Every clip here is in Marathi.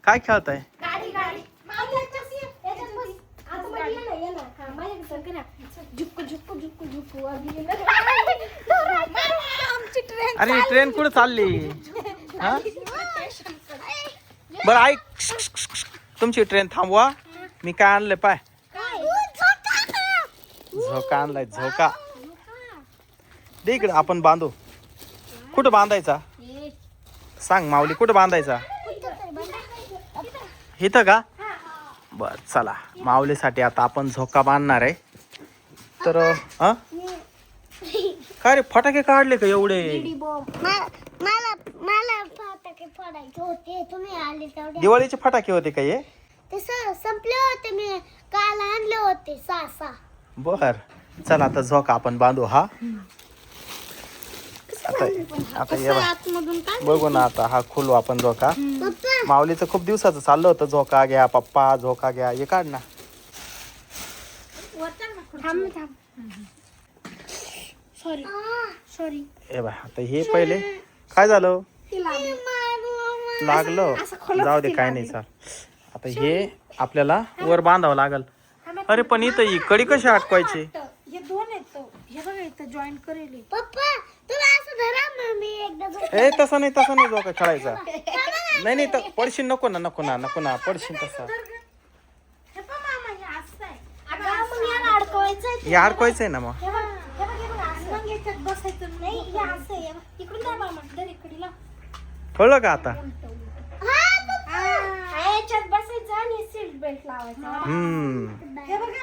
काय खेळताय? गाडी गाडी अरे ट्रेन कुठे चालली? हा बरं ऐक, तुमची ट्रेन थांबवा. मी काय आणलंय पाय, झोका आणलाय. झोका दे इकडे, आपण बांधू. कुठं बांधायचा सांग माऊली, कुठं बांधायचा? इथं का? बर चला, माऊलीसाठी आता आपण झोका बांधणार आहे. तर काय रे, फटाके काढले का एवढे? मला फटाके फोडायचे होते, तुम्ही आले तेवढे. दिवाळीचे फटाके होते का हे? ते संपले होते, मी काल आणले होते 6. बर चला, आता झोका आपण बांधू. हा आता ये बा. बघू ना आता, हा खोलू आपण झोका. माऊलीचं खूप दिवसाचं चाललं होतं, झोका घ्या पप्पा, झोका घ्या. हे काढ ना. सॉरी ए बाय, आता हे पहिले काय झालं? लागलं, जाऊ दे, काय नाही. चाल, आता हे आपल्याला वर बांधावं लागल. अरे पण इथं ही कडी कशी अटकवायची? हे दोन आहेत, हे बघा इथं जॉईन करेल. पप्पा तुला असं धरा, मी एकदा ए तसं नाही झोका खेळायचा. नाही तर पडशील. नको ना पडशील. तसा हे पण मामा हे असं आहे. मग याला अडकवायचं. हे अडकवायचंय ना. मग मग याच्यात बसायचं नाही, हे असं आहे. इकडून जा मामा, दर इकडीला. कळलं का आता? याच्यात बसायचं आणि सीट बेल्ट लावायचा. हे बघा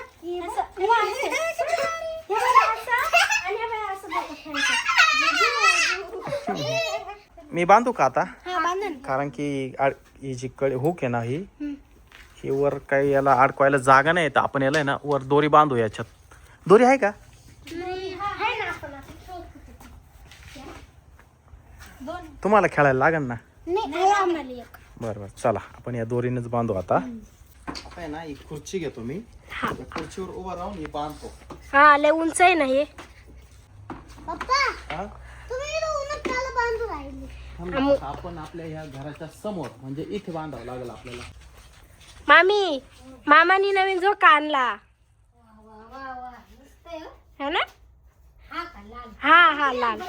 मी बांधू का आता? हा बांधा ना. कारण की ही जी कडे हुक आहे ना, ही वर काही याला अडकवायला जागा नाही. तर आपण याला आहे ना वर दोरी बांधू. याच्यात दोरी आहे का? तुम्हाला खेळायला लागेल ना. बरं चला, आपण या दोरीनेच बांधू. आता आहे ना, ही खुर्ची घेतो मी. त्या खुर्चीवर उभा राहून ही बांधतो. हा लय उंच आहे ना हे. हा? बांधू राहिले. आपण आपल्या ह्या घराच्या समोर म्हणजे इथे बांधावं लागेल आपल्याला. मामानी नवीन झोका आणला. है ना? हा लाल.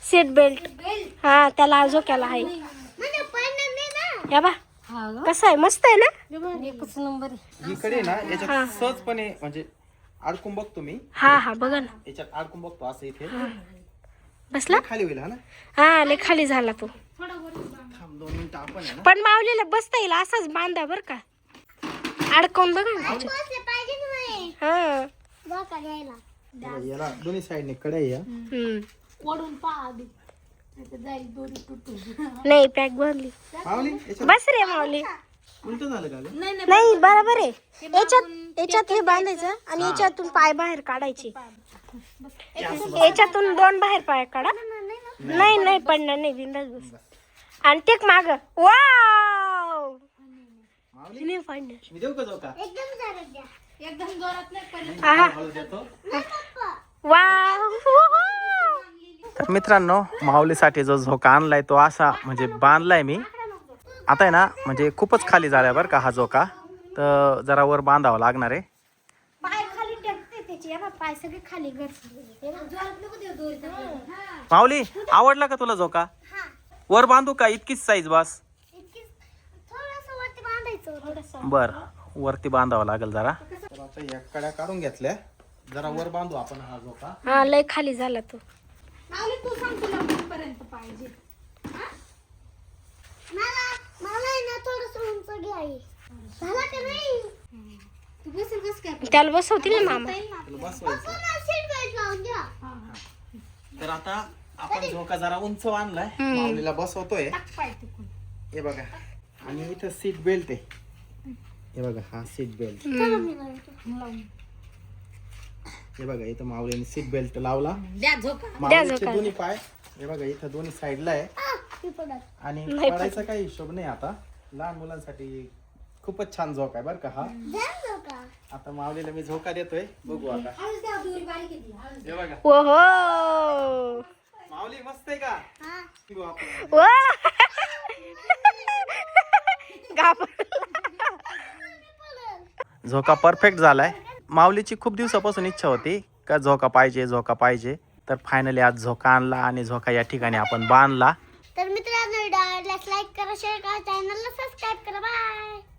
Seat belt. हा त्याला झोक्याला आहे. या बा कसं आहे, मस्त आहे ना. एकच नंबर. इकडे ना याच्यात सहजपणे म्हणजे अडकून बघतो मी. हा बघा ना, याच्यात अडकून बघतो. असं इथे बसला. खाली होईल. हा ना. हा लय खाली झाला तो. थांब 2 मिनिटं. आपण आहे ना, पण माऊलीला बसता येईल असाच बांधा बर का. अडकवून बघा ना. हा याला दोन्ही साईडने कडे आहे. ओढून पहा आधी, जाईल दोरी तुटून. नाही पॅक भरली. माऊली याच्यात बस रे माऊली. उलट झालं का ग? नाही बरोबर आहे. याच्यात हे बांधायचं आणि याच्यातून पाय बाहेर काढायचे. याच्यातून 2 बाहेर पाय काढा. नाही पडणार नाही, बिंदास बस. आणि टेक माग. वाव माऊली मी देऊ का झोका? एकदम जोरात नाही पण हळू देतो. वाव. तर मित्रांनो, माऊलीसाठी जो झोका आणलाय तो असा म्हणजे बांधलाय मी. आता आहे ना, म्हणजे खूपच खाली झालाय बरं का हा झोका. तर जरा वर बांधावं लागणार आहे. पाय खाली टेकते त्याची. पाय सगळे खाली माऊली आवडला का तुला झोका? वर बांधू का? इतकीच साईज बस. बर वरती बांधावं लागेल जरा. तर आता या कड्या काढून घेतल्या, जरा वर बांधू आपण हा झोका. हा लय खाली झाला तो. माऊली तू सांग तुला कुठपर्यंत पाहिजे. तू बसेल कस काय? त्याला बसवतील ना मामा. तुला बसवायचं. तर आता आपण झोका जरा उंच बांधलाय, माऊलीला बसवतोय. पाय तिकून. हे बघा, आणि इथं सीट बेल्ट आहे. हे बघा हा सीट बेल्ट. हे बघा इथं माऊलीने सीट बेल्ट लावला. द्या झोका. माऊलीचे दोन्ही पाय हे बघा इथं दोन्ही साईडला आहे. आणि पडायचा काही हिशोब नाही. आता लहान मुलांसाठी खूपच छान झोका आहे बरं का हा. आता माऊलीला मी झोका देतोय, बघू आता. हे बघा ओहो माऊली मस्त आहे. बसायचंय का वा झोका परफेक्ट झालाय. माऊलीची खूप दिवसापासून इच्छा होती का झोका पाहिजे. तर फायनली आज झोका आणला आणि झोका या ठिकाणी आपण बांधला. तर मित्रांनो, व्हिडिओ आवडल्यास लाईक करा, शेअर करा, चॅनलला सबस्क्राईब करा. बाय.